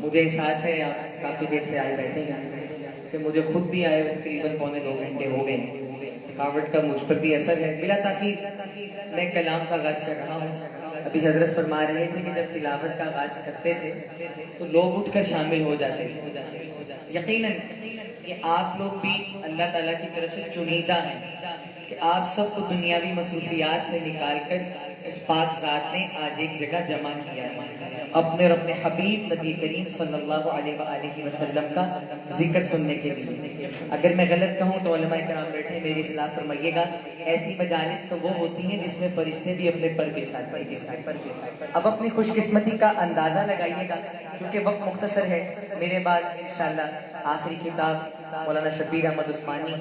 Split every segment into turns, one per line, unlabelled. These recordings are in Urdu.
مجھے احساس ہے آپ کافی دیر سے آئے بیٹھے ہیں کہ مجھے خود بھی آئے تقریباً پونے 2 گھنٹے ہو گئے. تھکاوٹ کا مجھ پر بھی اثر ہے. بلا تاخیر میں کلام کا آغاز کر رہا ہوں. ابھی حضرت فرما رہے تھے کہ جب تلاوت کا آغاز کرتے تھے تو لوگ اٹھ کر شامل ہو جاتے تھے. یقیناً یہ آپ لوگ بھی اللہ تعالیٰ کی طرف سے چنیدہ ہیں کہ آپ سب کو دنیاوی مصروفیات سے نکال کر اس پاک ذات نے آج ایک جگہ جمع کیا ہے اپنے رب حبیب نبی کریم صلی اللہ علیہ وآلہ وسلم کا ذکر سننے کے لیے. اگر میں غلط کہوں تو علماء کرام بیٹھے میری اصلاح فرمائیے گا. ایسی مجالس تو وہ ہوتی ہیں جس میں فرشتے بھی اپنے پر بچھائے. اب اپنی خوش قسمتی کا اندازہ لگائیے گا. چونکہ وقت مختصر ہے, میرے بعد انشاءاللہ آخری کتاب مولانا شبیر احمد عثمانی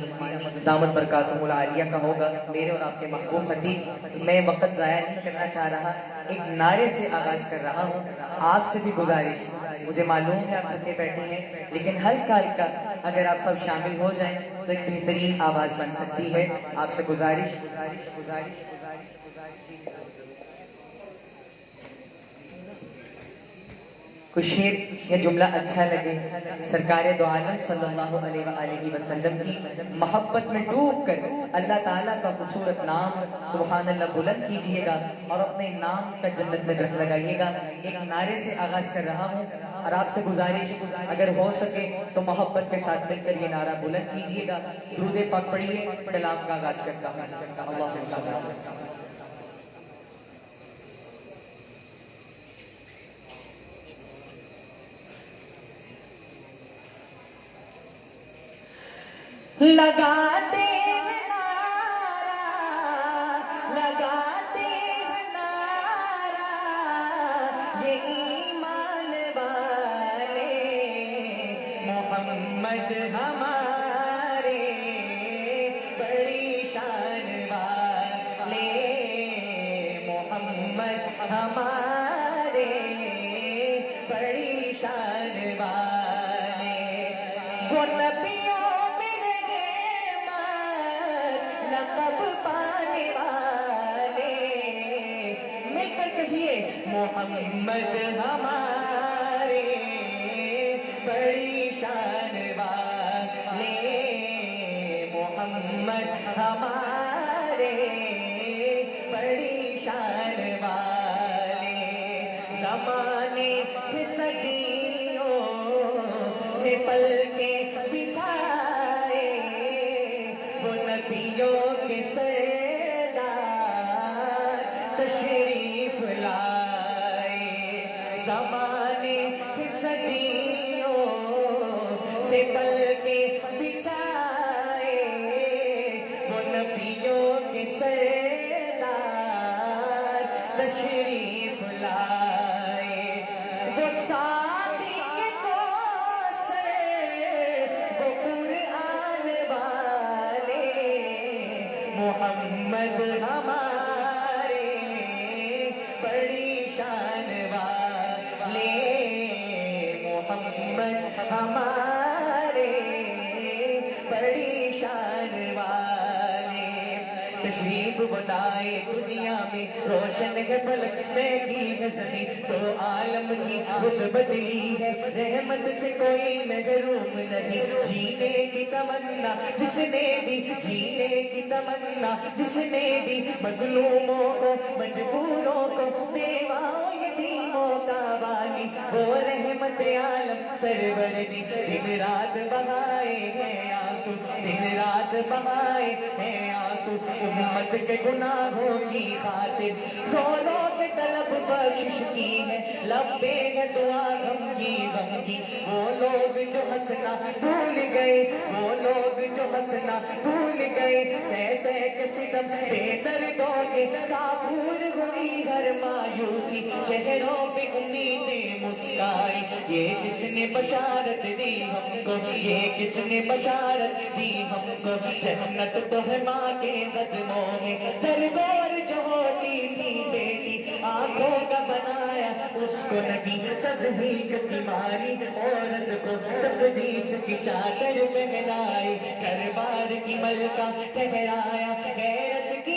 دامت برکاتہم العالیہ کا ہوگا. میرے اور آپ کے محبوب خطیب, میں وقت ضائع نہیں کرنا چاہ رہا, ایک نعرے سے آغاز کر رہا ہوں. آپ سے بھی گزارش, مجھے معلوم ہے آپ تھکے بیٹھے ہیں, لیکن ہلکا ہلکا اگر آپ سب شامل ہو جائیں تو ایک بہترین آواز بن سکتی ہے. آپ سے گزارش کچھ شعر یا جملہ اچھا لگے, سرکار دو عالم صلی اللہ علیہ وآلہ وسلم کی محبت میں ڈوب کر اللہ تعالیٰ کا خوبصورت نام سبحان اللہ بلند کیجئے گا اور اپنے نام کا جنت میں درخت لگائیے گا. ایک نعرے سے آغاز کر رہا ہوں اور آپ سے گزارش اگر ہو سکے تو محبت کے ساتھ مل کر یہ نعرہ بلند کیجئے گا. درود پاک پڑھیے, کلام کا آغاز کرتا ہوں. اللہم صل علی لگاتے ہیں نعرہ, لگاتے ہیں نعرہ, یہ ایمان والے محمد ہمارے بڑی شان والے, محمد ہمارے بڑی شان والے. وہ نبیوں لقب پانے والے, مل کر کہیے محمد ہمارے بڑی شان والے, محمد ہمارے بڑی شان والے. زمانے کی صدیوں سے پل کے بچھائے وہ نبیوں کے سردار تشریف لائے. زمانے کی صدیوں سے پل کے بچھائے وہ نبیوں کے سردار تشریف لائے. وہ ساتھی کوثر, وہ قرآن والے, محمد ہمارے بڑی شان والے, محمد ہمارے بڑی شان والے. تشریف بتائے دنیا میں روشن ہے فلک, مہنگی ہے زمین تو عالم کی خود بدلی ہے, رحمت سے کوئی محروم نہیں. جینے کی تمنا جس نے دی, جینے کی تمنا جس نے دی, مظلوموں کو مجبوروں کو بیواؤں یتیموں کا والی, وہ رحمت عالم سرور دی. دن رات بہائے ہیں آنسو, دن رات بہائے ہیں آنسو, امت کے گناہوں کی خاطر رونوں کے طلب بخشش کی ہے. لبے ہے دعا غم کی, وہ لوگ جو ہنسنا بھول گئے, وہ لوگ جو ہنسنا بھول گئے, سہ سہ کے ستم بے دردوں کے کافور ہوئی ہر مایوسی, چہروں پہ امیدیں مسکرائی. یہ کس نے بشارت دی ہم کو, یہ کس نے بشارت دی ہم کو, جنت تو ہے ماں کے قدموں میں. درگور جو ہوتی تھی بیٹی آنکھوں کا بنایا اس کو نبی, تزہیق کی ماری عورت کو تقدیس کی چادر پہنائی, گھر بار کی ملکہ ٹھہرایا, غیرت کی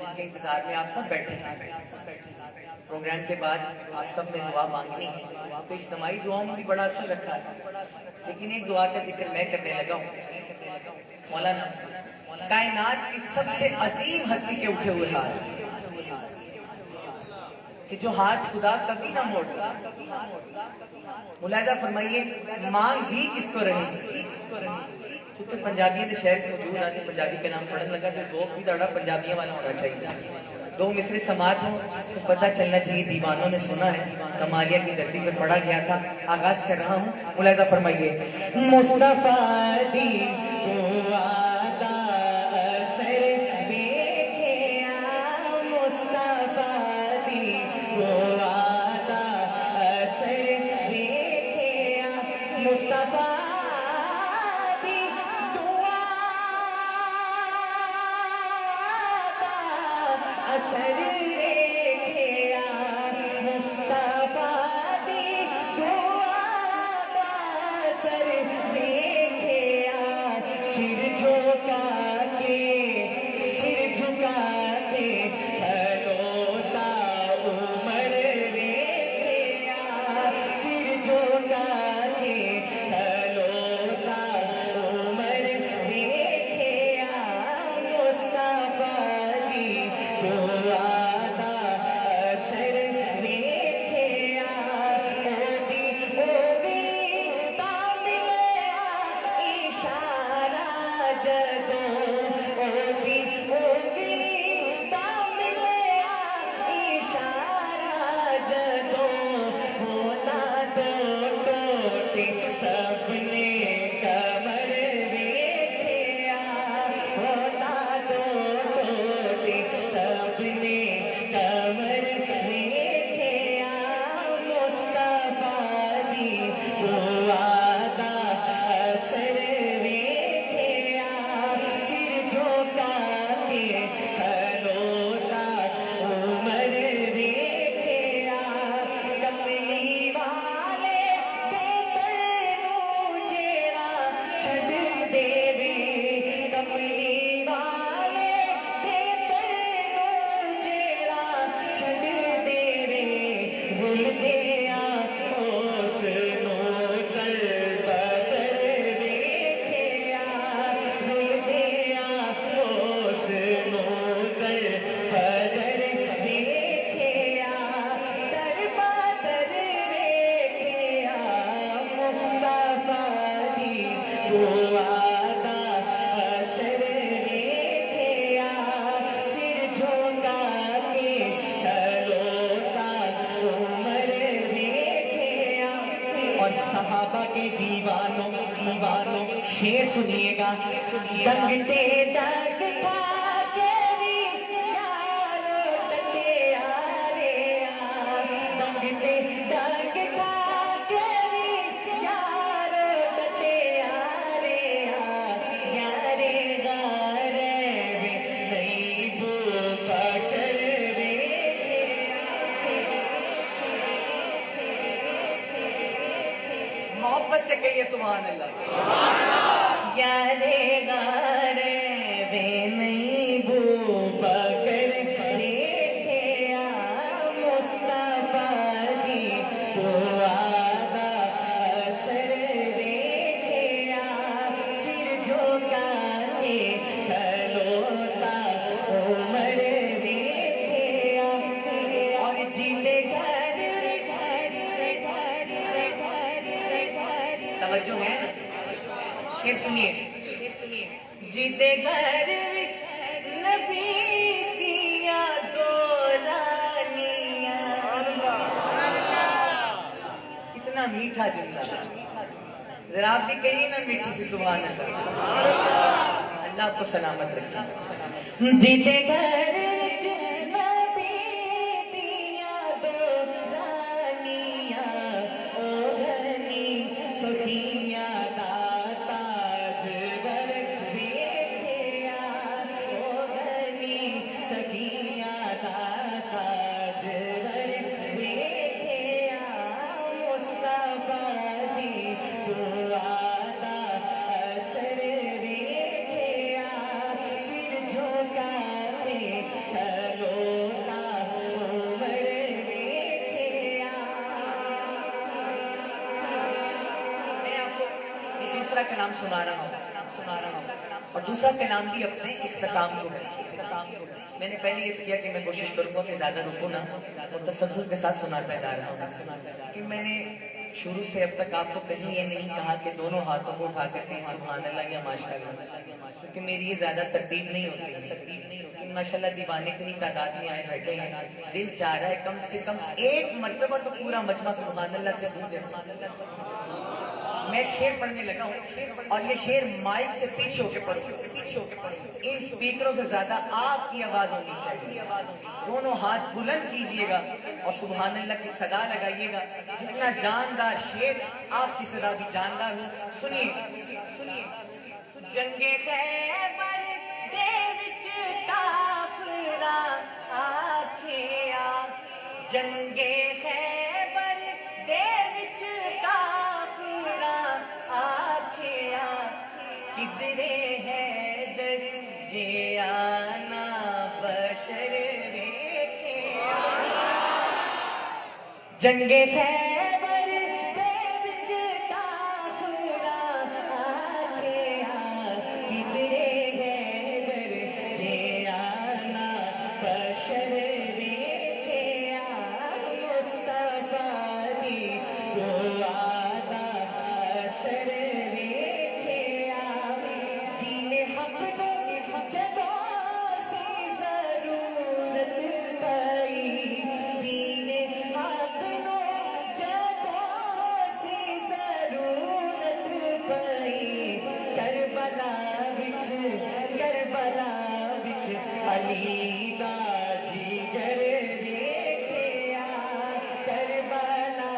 جس کے انتظار میں آپ سب بیٹھے ہیں. پروگرام کے بعد آپ سب نے دعا مانگنی ہے. تو اجتماعی دعاؤں میں بھی بڑا اثر رکھا ہے، لیکن ایک دعا کا ذکر میں کرنے لگا ہوں. مولانا کائنات کی سب سے عظیم ہستی کے اٹھے ہوئے ہاتھ، کہ جو ہاتھ خدا کبھی نہ موڑتا. ملاحظہ فرمائیے مانگ بھی کس کو رہی. کیونکہ پنجابیوں کے شہر سے موجود آتے پنجابی کے نام پڑھنے لگا کہ ذوق بھی تھوڑا پنجابیوں والا ہونا چاہیے. دو مصرے سماعت ہوں تو پتہ چلنا چاہیے دیوانوں نے سنا ہے. کمالیہ کی دھرتی پہ پڑھا گیا تھا. آغاز کر رہا ہوں. ملاحظہ فرمائیے
مصطفیٰ دی تو آدھا اثر دیکھیا، مصطفیٰ دی تو آدھا اثر دیکھیا، مصطفیٰ دی دعا دا اثر دیکھیا، مصطفیٰ دی دعا دا اثر دیکھیا. سر جھکا کے کھلوتا عمر دیکھیا، سر جھکا کے کھلوتا عمر دیکھیا، مصطفیٰ دی دعا دا اثر دیکھیا. اوگری تا ملیا اشارہ جدوں، اوگری تا ملیا اشارہ جدوں، ہونا تو ٹوٹے سب نے کمر دیکھیا، ہونا تو ٹوٹے سب نے کمر دیکھیا، مصطفیٰ دی دعا دا اثر دیکھیا. سر جھکا کے کھلوتا عمر دیکھیا، کملی والے دے تینوں جیڑا چھڈ دے وے، کملی والے دے تینوں جیڑا چھڈ دے وے، بھول دیا اس نوں کل بدر دیکھیا، بھول دیا اس نوں کل بدر دیکھیا، در بدر دیکھیا، مصطفیٰ دی دعا دا اثر دیکھیا. سر جھکا کے کھلوتا عمر دیکھیا. اور صحابہ کے دیوانوں شعر سنیے گا. ڈنگتے ڈنگ کھا کے بھی یارو ڈٹیا رے آ، ڈنگتے ڈنگ کھا کے بھی یارو ڈٹیا رے آ، یارے غارے وے نہیں بو پکڑ دیکھیا.
محبت سے کہیے سبحان اللہ.
یارے غارے وے نہیں بو پکڑ دیکھیا، مصطفیٰ دی دعا دا اثر دیکھیا. سر جھکا کے کھلوتا عمر دیکھیا. اور جیتے گھر
توجہ ہے. شعر سنیے.
جیتے گھر وچ نبی دیاں دورانیاں.
کتنا میٹھا جملہ. ذرا آپ بھی کہیے نا میٹھی سی سبحان اللہ. اللہ آپ کو سلامت رکھے.
جیتے گھر وچ نبی دیاں دورانیاں، او غنی سخیاں دا تاج ور دیکھیا، او غنی سخیاں دا تاج ور دیکھیا، مصطفیٰ دی دعا دا اثر دیکھیا. سر جھکا کے
دوسرا کلام سنا رہا ہوں اور دوسرا کلام بھی اپنے اختتام کو ہے. میں نے پہلے یہ کیا کہ میں کوشش کروں گا کہ زیادہ رکو نہ اور تسلسل کے ساتھ سناتا جا رہا ہوں. کہ میں نے شروع سے اب تک آپ کو کہیں یہ نہیں کہا کہ دونوں ہاتھوں کو اٹھا کر کہیں سبحان اللہ یا ماشاء اللہ, کیونکہ میری یہ زیادہ ترتیب نہیں ہوتی. ماشاء اللہ دیوانے اتنی تعداد میں آئے بیٹھے ہیں, دل چاہ رہا ہے کم سے کم ایک مرتبہ تو پورا مجمع سبحان اللہ سے گونجے. میں ایک شعر پڑھنے لگا ہوں اور یہ شعر مائک سے پیچھے ہو کے پڑھو, ان اسپیکروں سے زیادہ آپ کی آواز ہونی چاہیے. دونوں ہاتھ بلند کیجئے گا اور سبحان اللہ کی صدا لگائیے گا. جتنا جاندار شعر آپ کی صدا بھی جاندار ہو. سنیے جنگ خیبر دے وچ کافراں آکھیا, جنگ خیبر دے وچ کافراں آکھیا, کدرے حیدر جیانا بشر ویکھیا. جنگ خیبر دے وچ کافراں آکھیا, کدرے حیدر جیانا بشر ویکھیا. مصطفیٰ دی دعا دا اثر ویکھیا. دین حق نو جدوں سی ضرورت پئی, دین حق نو جدوں سی ضرورت پئی. کربلا وچ علی دا جگر ویکھیا. کربلا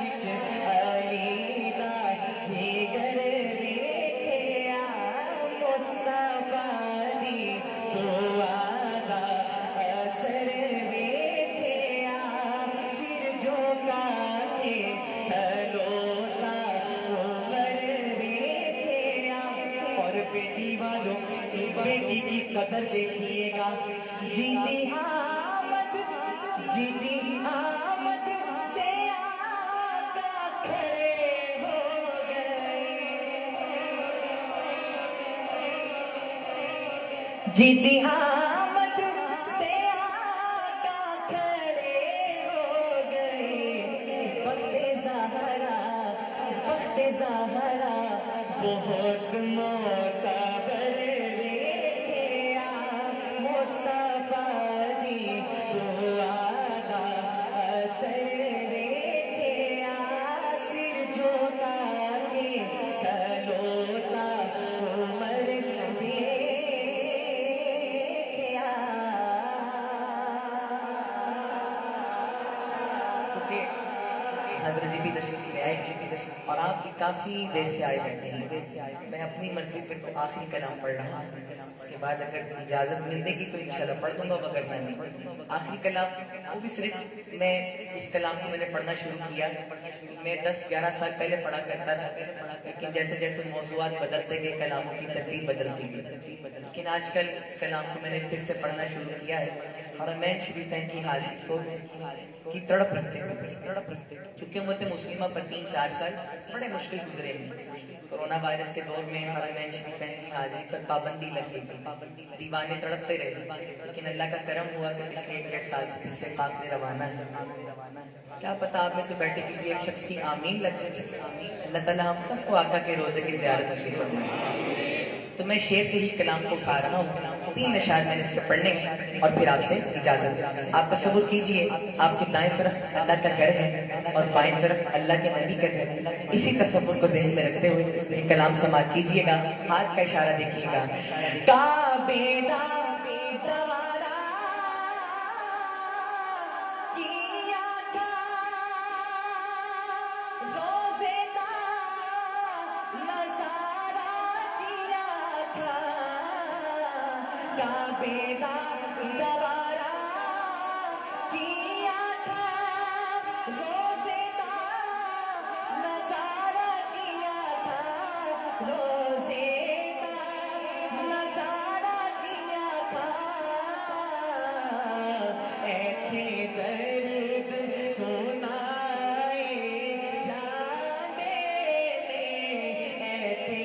وچ علی دا جگر ویکھیا. مصطفیٰ دی دعا دا اثر ویکھیا. سر جھکا کے کھلوتا عمر ویکھیا. اور بیٹی والوں بیٹی کی قدر دیکھیے گا. جیتی آمد دے آقا کھڑے ہو گئے. جیتی آمد دے آقا کھڑے ہو گئے. بخت زہرا بہت معتبر ویکھیا. مصطفیٰ دی دعا دا اثر ویکھیا. سر جھکا کے کھلوتا عمر ویکھیا. چونکہ حضرت جی بھی تشریف لے آئے اور آپ بھی کافی دیر سے آئے بیٹھے ہیں. میں اپنی مرضی پہ تو آخری کلام پڑھ رہا ہوں. اس کے بعد اگر اجازت ملے گی تو انشاءاللہ پڑھ دوں گا, مگر میں نہیں. آخری کلام وہ بھی صرف میں اس کلام کو میں نے پڑھنا شروع کیا. میں 10-11 سال پہلے پڑھا کرتا تھا, لیکن جیسے جیسے موضوعات بدلتے گئے کلاموں کی ترتیب بدلتی گئی. لیکن آج کل اس کلام کو میں نے پھر سے پڑھنا شروع کیا ہے. حرمین شریفین کی حاضری کی تڑپ رکھتے چونکہ امت مسلمہ پر 3-4 سال بڑے مشکل گزرے ہیں. کرونا وائرس کے دور میں حرمین شریفین کی حاضری پر پابندی لگ گئی تھی. دیوانے تڑپتے رہے, لیکن اللہ کا کرم ہوا کہ پچھلے 1-1.5 سال سے پھر سے قافلے روانہ ہے. کیا پتا آپ میں سے بیٹھے کسی ایک شخص کی آمین لگ جائے. اللہ تعالیٰ ہم سب کو آقا کے روزے کی زیارت نصیب فرمائے. تو میں شعر سے ہی کلام کو کھا رہا ہوں. 3 اشعار میں نے اس کے پڑھنے ہیں اور پھر آپ سے اجازت. آپ تصور کیجئے آپ کی دائیں طرف اللہ کا گھر ہے اور بائیں طرف اللہ کے نبی کا گھر. اسی تصور کو ذہن میں رکھتے ہوئے ایک کلام سماعت کیجئے گا. ہاتھ کا اشارہ دیکھیے گا. کعبے دا دوارا کیا تھا, روزے دا نظارہ کیا تھا. کعبے دا دوارا کیا تھا, روزے دا نظارہ کیا تھا. روزے دا نظارہ کیا تھا. ایتھے درد سنائے جاندے نے, ایتھے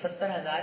70,000